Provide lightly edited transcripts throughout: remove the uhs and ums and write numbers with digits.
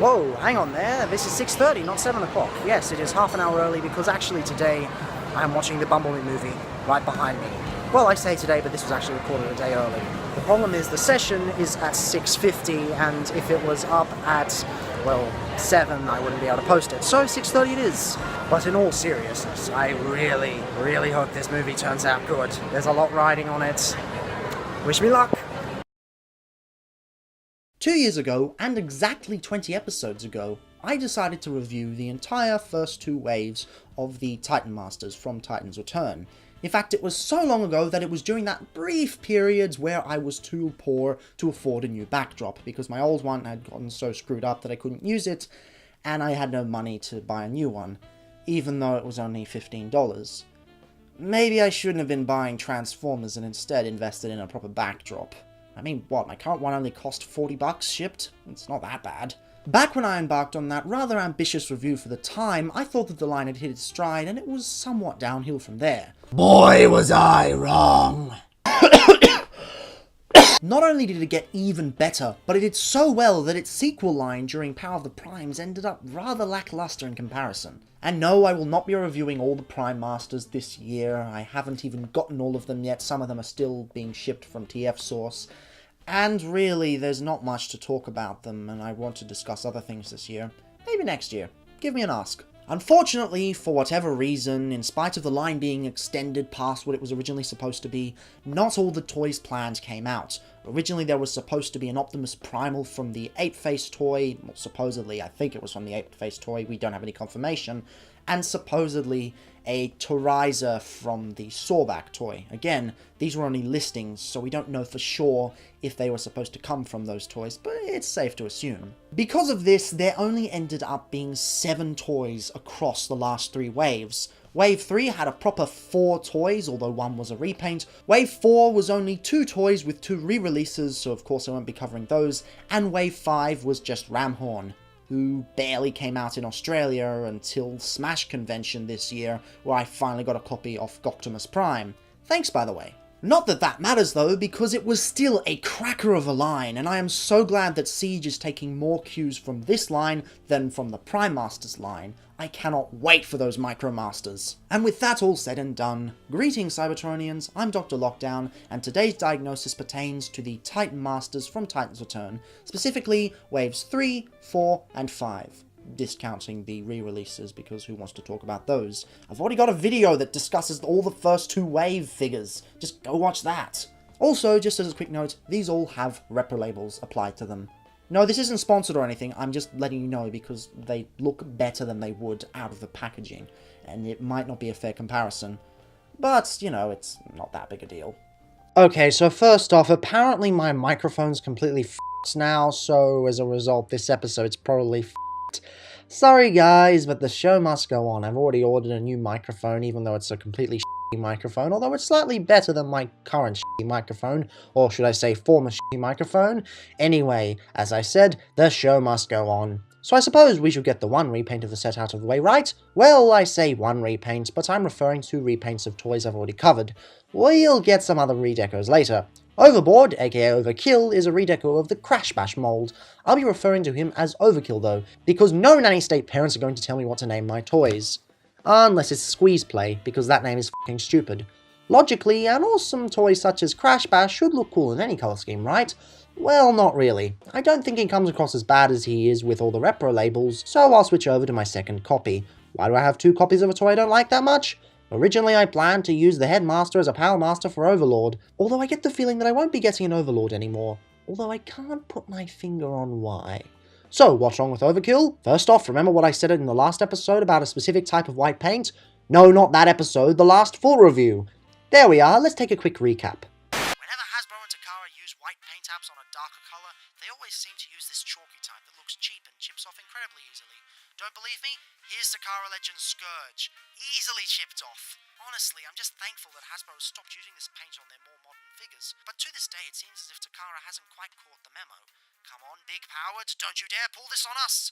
Whoa, hang on there, this is 6:30, not 7 o'clock. Yes, it is half an hour early because actually today I'm watching the Bumblebee movie right behind me. Well, I say today, but this was actually recorded a day early. The problem is the session is at 6:50, and if it was up at, well, 7, I wouldn't be able to post it. So 6:30 it is. But in all seriousness, I really hope this movie turns out good. There's a lot riding on it. Wish me luck! 2 years ago, and exactly 20 episodes ago, I decided to review the entire first 2 waves of the Titan Masters from Titan's Return. In fact, it was so long ago that it was during that brief period where I was too poor to afford a new backdrop, because my old one had gotten so screwed up that I couldn't use it, and I had no money to buy a new one, even though it was only $15. Maybe I shouldn't have been buying Transformers and instead invested in a proper backdrop. I mean, what, my current one only cost $40 shipped? It's not that bad. Back when I embarked on that rather ambitious review for the time, I thought that the line had hit its stride and it was somewhat downhill from there. Boy, was I wrong! Not only did it get even better, but it did so well that its sequel line during Power of the Primes ended up rather lackluster in comparison. And no, I will not be reviewing all the Prime Masters this year. I haven't even gotten all of them yet. Some of them are still being shipped from TF Source. And really, there's not much to talk about them, and I want to discuss other things this year. Maybe next year. Give me an ask. Unfortunately, for whatever reason, in spite of the line being extended past what it was originally supposed to be, not all the toys planned came out. Originally there was supposed to be an Optimus Primal from the Ape-Face toy, well, supposedly, I think it was from the Ape-Face toy, we don't have any confirmation, and supposedly a Torizer from the Sawback toy. Again, these were only listings, so we don't know for sure if they were supposed to come from those toys, but it's safe to assume. Because of this, there only ended up being 7 toys across the last 3 waves. Wave 3 had a proper 4 toys, although 1 was a repaint. Wave 4 was only 2 toys with 2 re-releases, so of course I won't be covering those. And Wave 5 was just Ramhorn, who barely came out in Australia until Smash Convention this year, where I finally got a copy of Optimus Prime. Thanks, by the way. Not that that matters though, because it was still a cracker of a line, and I am so glad that Siege is taking more cues from this line than from the Prime Masters line. I cannot wait for those Micromasters. And with that all said and done, greetings Cybertronians, I'm DrLockdown, and today's diagnosis pertains to the Titan Masters from Titan's Return, specifically Waves 3, 4, and 5. Discounting the re-releases, because who wants to talk about those? I've already got a video that discusses all the first 2 wave figures. Just go watch that. Also, just as a quick note, these all have repro labels applied to them. No, this isn't sponsored or anything, I'm just letting you know because they look better than they would out of the packaging, and it might not be a fair comparison. But, you know, it's not that big a deal. Okay, so first off, apparently my microphone's completely f***ed now, so as a result, this episode's probably f***ed. Sorry guys, but the show must go on. I've already ordered a new microphone, even though it's a completely shitty microphone, although it's slightly better than my current shitty microphone, or should I say former shitty microphone. Anyway, as I said, the show must go on. So I suppose we should get the 1 repaint of the set out of the way, right? Well, I say 1 repaint, but I'm referring to repaints of toys I've already covered. We'll get some other redecos later. Overboard, aka Overkill, is a redeco of the Crash Bash mold. I'll be referring to him as Overkill though, because no nanny state parents are going to tell me what to name my toys. Unless it's Squeeze Play, because that name is f***ing stupid. Logically, an awesome toy such as Crash Bash should look cool in any colour scheme, right? Well, not really. I don't think he comes across as bad as he is with all the repro labels, so I'll switch over to my second copy. Why do I have 2 copies of a toy I don't like that much? Originally I planned to use the Headmaster as a Power Master for Overlord, although I get the feeling that I won't be getting an Overlord anymore, although I can't put my finger on why. So, what's wrong with Overkill? First off, remember what I said in the last episode about a specific type of white paint? No, not that episode, the last full review. There we are, let's take a quick recap. Whenever Hasbro and Takara use white paint apps on a darker colour, they always seem to use this chalky type that looks cheap and chips off incredibly easily. Don't believe me? Here's Takara Legend's Scourge. Easily chipped off. Honestly, I'm just thankful that Hasbro has stopped using this paint on their more modern figures, but to this day it seems as if Takara hasn't quite caught the memo. Come on, Big Powered, don't you dare pull this on us!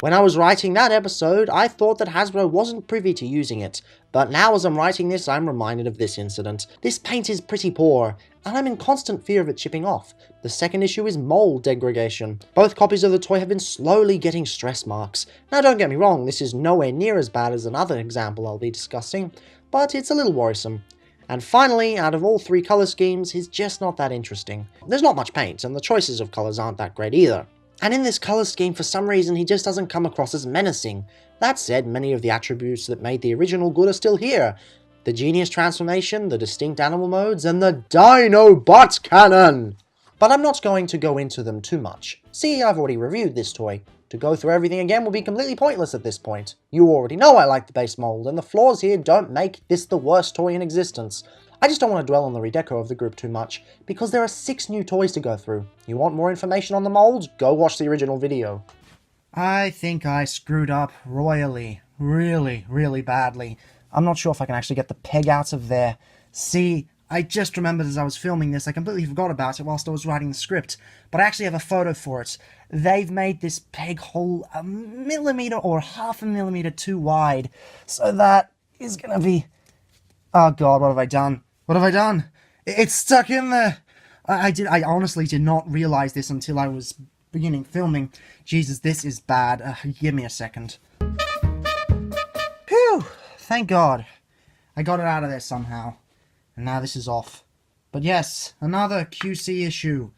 When I was writing that episode, I thought that Hasbro wasn't privy to using it, But now as I'm writing this, I'm reminded of this incident. This paint is pretty poor, and I'm in constant fear of it chipping off. The second issue is mold degradation. Both copies of the toy have been slowly getting stress marks. Now don't get me wrong, this is nowhere near as bad as another example I'll be discussing, but it's a little worrisome. And finally, out of all three colour schemes, he's just not that interesting. There's not much paint, and the choices of colours aren't that great either. And in this colour scheme, for some reason, he just doesn't come across as menacing. That said, many of the attributes that made the original good are still here. The genius transformation, the distinct animal modes, and the Dino Butt Cannon! But I'm not going to go into them too much. See, I've already reviewed this toy. To go through everything again will be completely pointless at this point. You already know I like the base mold, and the flaws here don't make this the worst toy in existence. I just don't want to dwell on the redeco of the group too much, because there are 6 new toys to go through. You want more information on the molds? Go watch the original video. I think I screwed up royally. Really badly. I'm not sure if I can actually get the peg out of there. See, I just remembered as I was filming this, I completely forgot about it whilst I was writing the script, but I actually have a photo for it. They've made this peg hole 1 millimeter or half a millimeter too wide, so that is gonna be... Oh god, what have I done? What have I done? It's stuck in there! I honestly did not realize this until I was beginning filming. Jesus, this is bad. Give me a second. Phew! Thank God. I got it out of there somehow. And now this is off. But yes, another QC issue.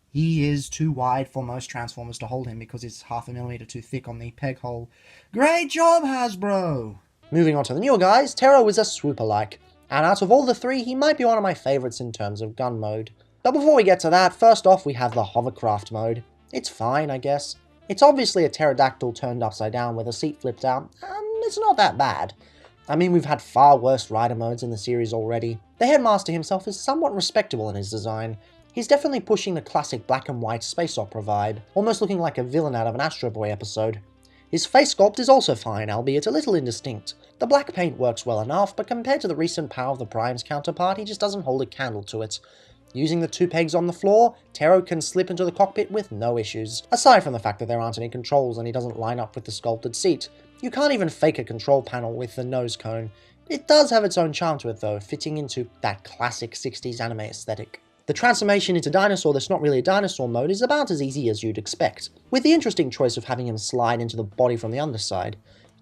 He is too wide for most Transformers to hold him because it's half a millimeter too thick on the peg hole. Great job, Hasbro! Moving on to the newer guys, Terror is a swooper-like. And out of all the 3, he might be one of my favourites in terms of gun mode. But before we get to that, first off we have the hovercraft mode. It's fine, I guess. It's obviously a pterodactyl turned upside down with a seat flipped out, and it's not that bad. I mean, we've had far worse rider modes in the series already. The Headmaster himself is somewhat respectable in his design. He's definitely pushing the classic black and white space opera vibe, almost looking like a villain out of an Astro Boy episode. His face sculpt is also fine, albeit a little indistinct. The black paint works well enough, but compared to the recent Power of the Prime's counterpart, he just doesn't hold a candle to it. Using the 2 pegs on the floor, Tero can slip into the cockpit with no issues, aside from the fact that there aren't any controls and he doesn't line up with the sculpted seat. You can't even fake a control panel with the nose cone. It does have its own charm to it though, fitting into that classic 60s anime aesthetic. The transformation into dinosaur that's not really a dinosaur mode is about as easy as you'd expect, with the interesting choice of having him slide into the body from the underside.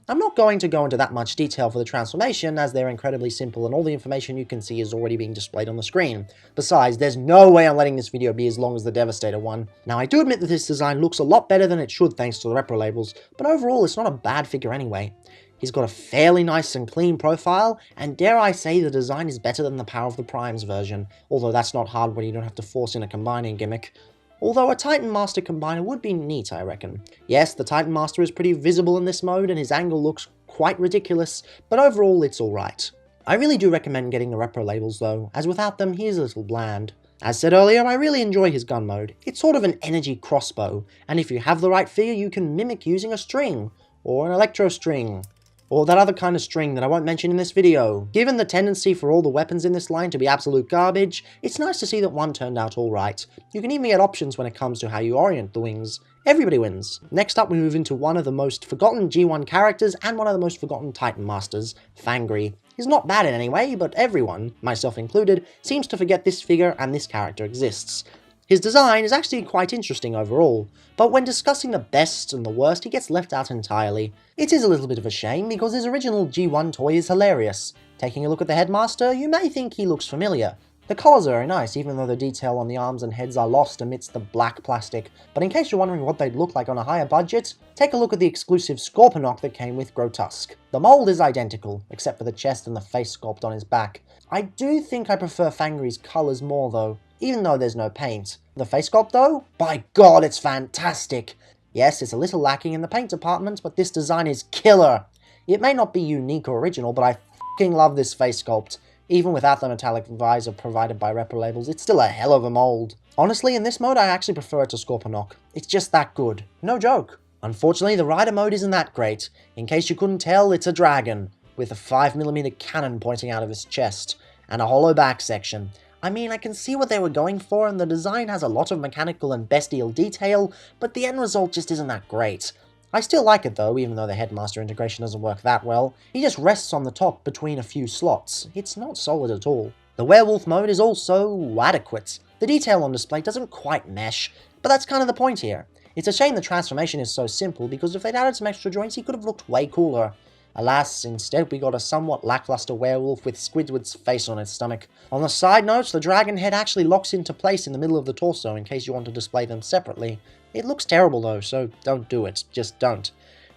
I'm not going to go into that much detail for the transformation, as they're incredibly simple and all the information you can see is already being displayed on the screen. Besides, there's no way I'm letting this video be as long as the Devastator one. Now I do admit that this design looks a lot better than it should thanks to the repro labels, but overall it's not a bad figure anyway. He's got a fairly nice and clean profile, and dare I say the design is better than the Power of the Primes version, although that's not hard when you don't have to force in a combining gimmick. Although a Titan Master combiner would be neat, I reckon. Yes, the Titan Master is pretty visible in this mode and his angle looks quite ridiculous, but overall it's alright. I really do recommend getting the repro labels though, as without them he is a little bland. As said earlier, I really enjoy his gun mode. It's sort of an energy crossbow, and if you have the right figure you can mimic using a string, or an electro string, or that other kind of string that I won't mention in this video. Given the tendency for all the weapons in this line to be absolute garbage, it's nice to see that one turned out alright. You can even get options when it comes to how you orient the wings. Everybody wins. Next up we move into one of the most forgotten G1 characters and one of the most forgotten Titan Masters, Fangry. He's not bad in any way, but everyone, myself included, seems to forget this figure and this character exists. His design is actually quite interesting overall, but when discussing the best and the worst he gets left out entirely. It is a little bit of a shame because his original G1 toy is hilarious. Taking a look at the Headmaster, you may think he looks familiar. The colours are very nice, even though the detail on the arms and heads are lost amidst the black plastic, but in case you're wondering what they'd look like on a higher budget, take a look at the exclusive Scorponok that came with Grotesque. The mould is identical, except for the chest and the face sculpt on his back. I do think I prefer Fangry's colours more though, even though there's no paint. The face sculpt though? By God, it's fantastic! Yes, it's a little lacking in the paint department, but this design is killer! It may not be unique or original, but I f***ing love this face sculpt. Even without the metallic visor provided by repro labels, it's still a hell of a mold. Honestly, in this mode I actually prefer it to Scorponok. It's just that good. No joke. Unfortunately, the rider mode isn't that great. In case you couldn't tell, it's a dragon, with a 5mm cannon pointing out of his chest, and a hollow back section. I mean, I can see what they were going for, and the design has a lot of mechanical and bestial detail, but the end result just isn't that great. I still like it though, even though the Headmaster integration doesn't work that well. He just rests on the top between a few slots. It's not solid at all. The werewolf mode is also adequate. The detail on display doesn't quite mesh, but that's kind of the point here. It's a shame the transformation is so simple, because if they'd added some extra joints, he could have looked way cooler. Alas, instead we got a somewhat lackluster werewolf with Squidward's face on its stomach. On the side notes, the dragon head actually locks into place in the middle of the torso in case you want to display them separately. It looks terrible though, so don't do it. Just don't.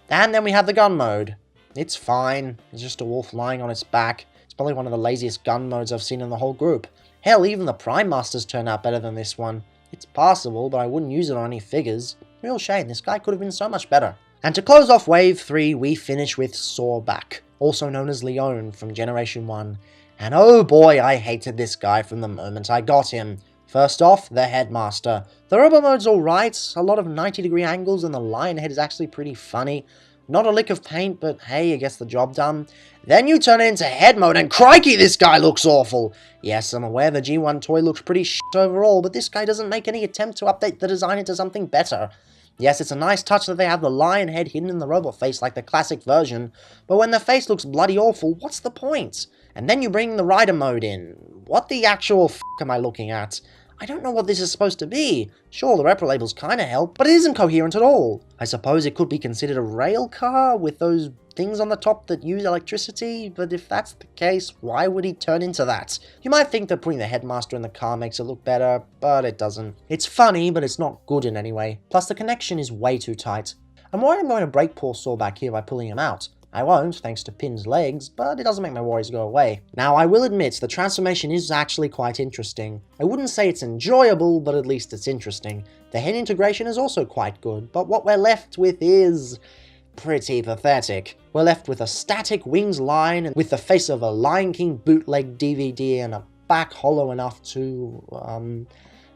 And then we have the gun mode. It's fine. It's just a wolf lying on its back. It's probably one of the laziest gun modes I've seen in the whole group. Hell, even the Prime Masters turn out better than this one. It's passable, but I wouldn't use it on any figures. Real shame, this guy could have been so much better. And to close off Wave 3, we finish with Sawback, also known as Leone from Generation 1. And oh boy, I hated this guy from the moment I got him. First off, the Headmaster. The robot mode's alright, a lot of 90-degree angles, and the lion head is actually pretty funny. Not a lick of paint, but hey, it gets the job done. Then you turn it into head mode, and crikey, this guy looks awful! Yes, I'm aware the G1 toy looks pretty shit overall, but this guy doesn't make any attempt to update the design into something better. Yes, it's a nice touch that they have the lion head hidden in the robot face like the classic version, but when the face looks bloody awful, what's the point? And then you bring the rider mode in. What the actual f*** am I looking at? I don't know what this is supposed to be. Sure, the repro labels kinda help, but it isn't coherent at all. I suppose it could be considered a rail car with those things on the top that use electricity, but if that's the case, why would he turn into that? You might think that putting the Headmaster in the car makes it look better, but it doesn't. It's funny, but it's not good in any way. Plus the connection is way too tight. I'm worried I'm going to break poor Sawback here by pulling him out. I won't, thanks to Pin's legs, but it doesn't make my worries go away. Now, I will admit, the transformation is actually quite interesting. I wouldn't say it's enjoyable, but at least it's interesting. The head integration is also quite good, but what we're left with is pretty pathetic. We're left with a static wings line with the face of a Lion King bootleg DVD and a back hollow enough to,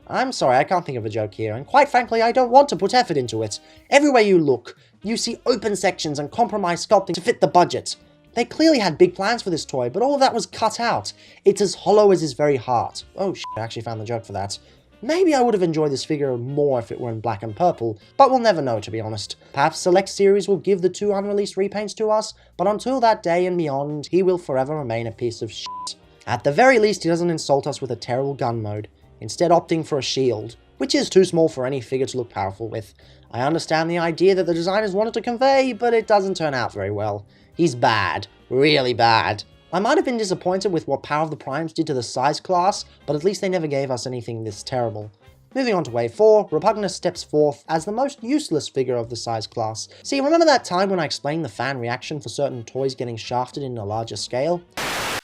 I'm sorry, I can't think of a joke here, and quite frankly, I don't want to put effort into it. Everywhere you look, you see open sections and compromised sculpting to fit the budget. They clearly had big plans for this toy, but all of that was cut out. It's as hollow as his very heart. Oh shit, I actually found the joke for that. Maybe I would have enjoyed this figure more if it were in black and purple, but we'll never know, to be honest. Perhaps Select Series will give the 2 unreleased repaints to us, but until that day and beyond, he will forever remain a piece of shit. At the very least, he doesn't insult us with a terrible gun mode, instead opting for a shield, which is too small for any figure to look powerful with. I understand the idea that the designers wanted to convey, but it doesn't turn out very well. He's bad. Really bad. I might have been disappointed with what Power of the Primes did to the size class, but at least they never gave us anything this terrible. Moving on to Wave 4, Repugnus steps forth as the most useless figure of the size class. See, remember that time when I explained the fan reaction for certain toys getting shafted in a larger scale?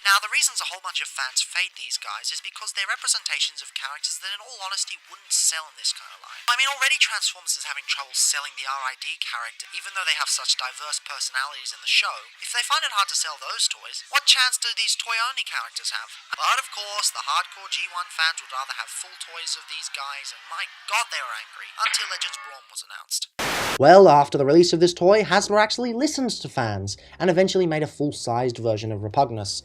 Now, the reasons a whole bunch of fans fade these guys is because they're representations of characters that in all honesty wouldn't sell in this kind of line. I mean, already Transformers is having trouble selling the RID character, even though they have such diverse personalities in the show. If they find it hard to sell those toys, what chance do these toy-only characters have? But of course, the hardcore G1 fans would rather have full toys of these guys, and my god they were angry, until Legends Brawn was announced. Well, after the release of this toy, Hasbro actually listened to fans, and eventually made a full-sized version of Repugnus.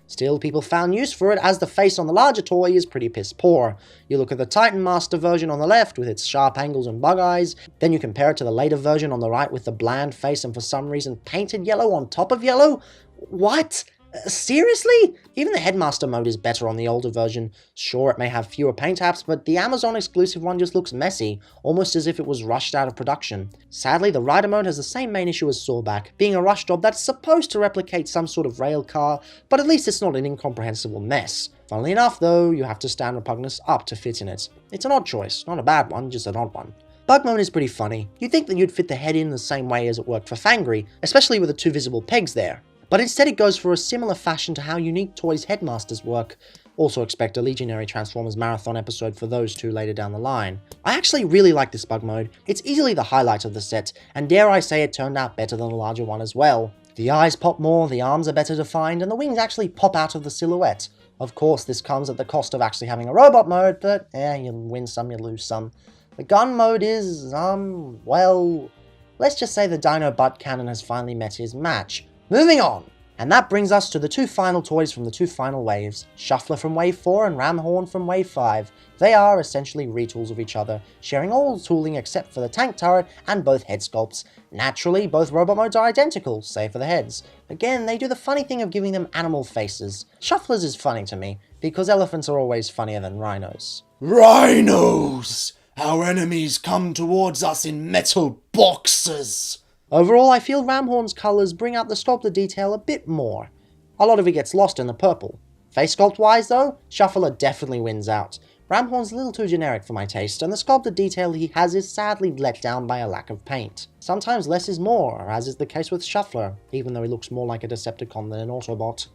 Still, people found use for it, as the face on the larger toy is pretty piss poor. You look at the Titan Master version on the left with its sharp angles and bug eyes, then you compare it to the later version on the right with the bland face and for some reason painted yellow on top of yellow? What? Seriously? Even the Headmaster mode is better on the older version. Sure, it may have fewer paint apps, but the Amazon exclusive one just looks messy, almost as if it was rushed out of production. Sadly, the Rider mode has the same main issue as Sawback, being a rush job that's supposed to replicate some sort of rail car, but at least it's not an incomprehensible mess. Funnily enough, though, you have to stand Repugnus up to fit in it. It's an odd choice, not a bad one, just an odd one. Bug mode is pretty funny. You'd think that you'd fit the head in the same way as it worked for Fangry, especially with the 2 visible pegs there. But instead it goes for a similar fashion to how Unique Toys Headmasters work. Also expect a Legionary Transformers Marathon episode for those 2 later down the line. I actually really like this bug mode. It's easily the highlight of the set, and dare I say it turned out better than the larger one as well. The eyes pop more, the arms are better defined, and the wings actually pop out of the silhouette. Of course, this comes at the cost of actually having a robot mode, but you win some, you lose some. The gun mode is, well, let's just say the Dino Butt Cannon has finally met his match. Moving on! And that brings us to the two final toys from the two final waves, Shuffler from Wave 4 and Ramhorn from Wave 5. They are essentially retools of each other, sharing all tooling except for the tank turret and both head sculpts. Naturally, both robot modes are identical, save for the heads. Again, they do the funny thing of giving them animal faces. Shuffler's is funny to me, because elephants are always funnier than rhinos. Rhinos! Our enemies come towards us in metal boxes! Overall, I feel Ramhorn's colours bring out the sculpted detail a bit more. A lot of it gets lost in the purple. Face sculpt wise though, Shuffler definitely wins out. Ramhorn's a little too generic for my taste, and the sculpted detail he has is sadly let down by a lack of paint. Sometimes less is more, as is the case with Shuffler, even though he looks more like a Decepticon than an Autobot.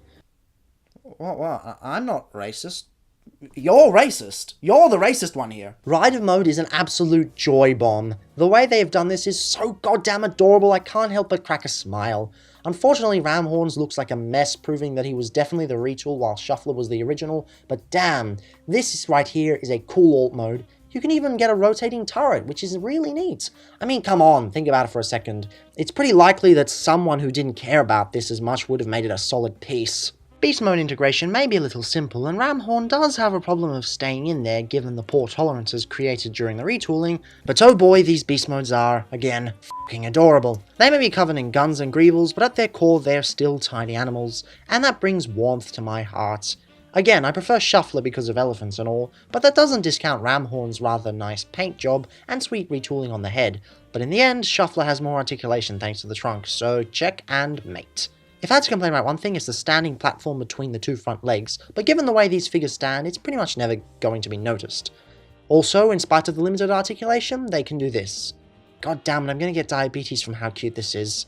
What? I'm not racist. You're racist. You're the racist one here. Rider mode is an absolute joy bomb. The way they have done this is so goddamn adorable I can't help but crack a smile. Unfortunately, Ramhorn's looks like a mess, proving that he was definitely the retool while Shuffler was the original, but damn, this right here is a cool alt mode. You can even get a rotating turret, which is really neat. I mean, come on, think about it for a second. It's pretty likely that someone who didn't care about this as much would have made it a solid piece. Beast mode integration may be a little simple, and Ramhorn does have a problem of staying in there given the poor tolerances created during the retooling, but oh boy, these beast modes are, again, f***ing adorable. They may be covered in guns and greevils, but at their core they're still tiny animals, and that brings warmth to my heart. Again, I prefer Shuffler because of elephants and all, but that doesn't discount Ramhorn's rather nice paint job and sweet retooling on the head, but in the end, Shuffler has more articulation thanks to the trunk, so check and mate. If I had to complain about one thing, it's the standing platform between the two front legs, but given the way these figures stand, it's pretty much never going to be noticed. Also, in spite of the limited articulation, they can do this. God damn it, I'm gonna get diabetes from how cute this is.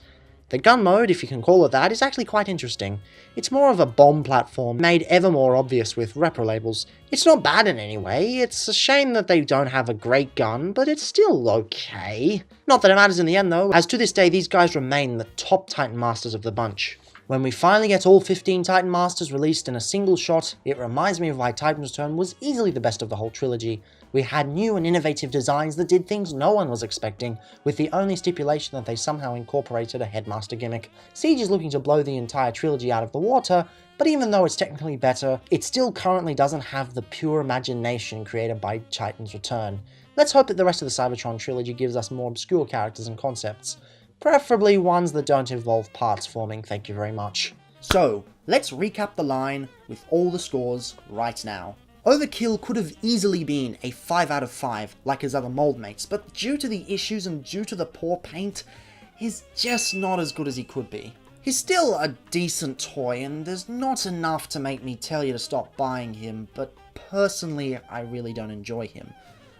The gun mode, if you can call it that, is actually quite interesting. It's more of a bomb platform, made ever more obvious with repro labels. It's not bad in any way, it's a shame that they don't have a great gun, but it's still okay. Not that it matters in the end though, as to this day these guys remain the top Titan Masters of the bunch. When we finally get all 15 Titan Masters released in a single shot, it reminds me of why Titan's Return was easily the best of the whole trilogy. We had new and innovative designs that did things no one was expecting, with the only stipulation that they somehow incorporated a headmaster gimmick. Siege is looking to blow the entire trilogy out of the water, but even though it's technically better, it still currently doesn't have the pure imagination created by Titan's Return. Let's hope that the rest of the Cybertron trilogy gives us more obscure characters and concepts. Preferably ones that don't involve parts forming, thank you very much. So, let's recap the line with all the scores right now. Overkill could have easily been a 5 out of 5 like his other mold mates, but due to the issues and due to the poor paint, he's just not as good as he could be. He's still a decent toy and there's not enough to make me tell you to stop buying him, but personally I really don't enjoy him.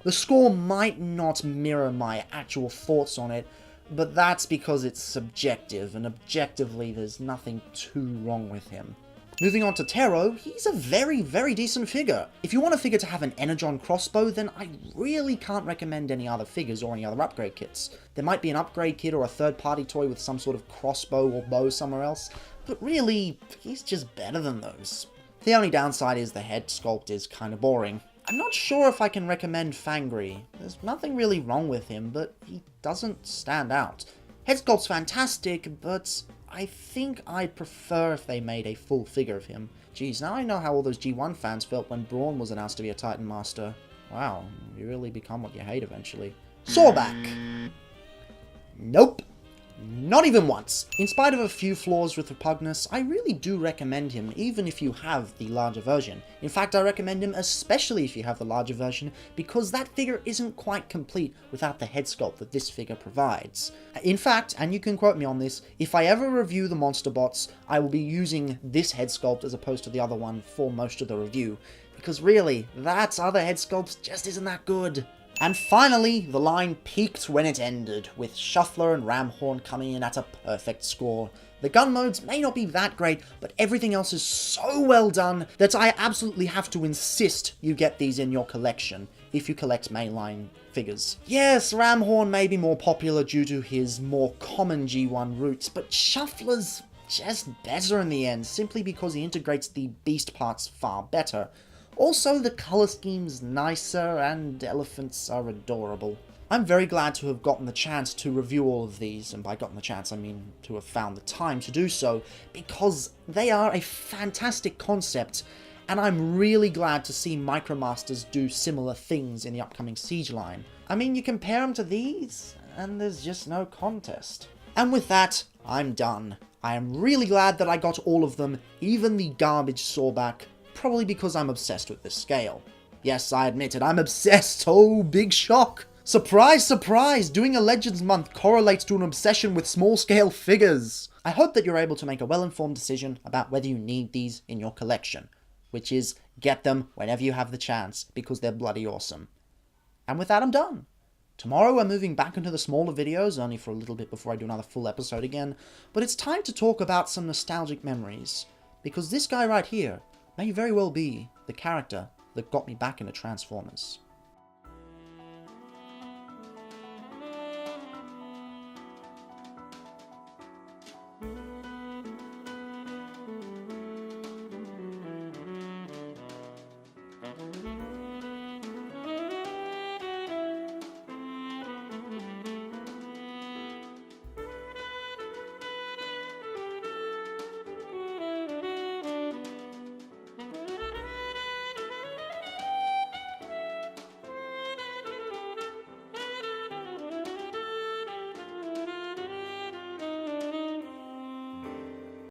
The score might not mirror my actual thoughts on it, but that's because it's subjective, and objectively there's nothing too wrong with him. Moving on to Tero, he's a very, very decent figure. If you want a figure to have an Energon crossbow, then I really can't recommend any other figures or any other upgrade kits. There might be an upgrade kit or a third-party toy with some sort of crossbow or bow somewhere else, but really, he's just better than those. The only downside is the head sculpt is kinda boring. I'm not sure if I can recommend Fangry. There's nothing really wrong with him, but he doesn't stand out. Head sculpt's fantastic, but I think I'd prefer if they made a full figure of him. Geez, now I know how all those G1 fans felt when Brawn was announced to be a Titan Master. Wow, you really become what you hate eventually. Sawback! Nope. Not even once. In spite of a few flaws with Repugnus, I really do recommend him even if you have the larger version. In fact, I recommend him especially if you have the larger version, because that figure isn't quite complete without the head sculpt that this figure provides. In fact, and you can quote me on this, if I ever review the monster bots, I will be using this head sculpt as opposed to the other one for most of the review, because really, that other head sculpt just isn't that good. And finally, the line peaked when it ended, with Shuffler and Ramhorn coming in at a perfect score. The gun modes may not be that great, but everything else is so well done that I absolutely have to insist you get these in your collection, if you collect mainline figures. Yes, Ramhorn may be more popular due to his more common G1 roots, but Shuffler's just better in the end, simply because he integrates the beast parts far better. Also, the colour scheme's nicer, and elephants are adorable. I'm very glad to have gotten the chance to review all of these, and by gotten the chance I mean to have found the time to do so, because they are a fantastic concept, and I'm really glad to see Micromasters do similar things in the upcoming Siege line. I mean, you compare them to these, and there's just no contest. And with that, I'm done. I am really glad that I got all of them, even the garbage Sawback, probably because I'm obsessed with this scale. Yes, I admit it, I'm obsessed. Oh, big shock. Surprise, surprise, doing a Legends month correlates to an obsession with small-scale figures. I hope that you're able to make a well-informed decision about whether you need these in your collection, which is get them whenever you have the chance, because they're bloody awesome. And with that, I'm done. Tomorrow we're moving back into the smaller videos, only for a little bit before I do another full episode again, but it's time to talk about some nostalgic memories, because this guy right here may very well be the character that got me back into Transformers.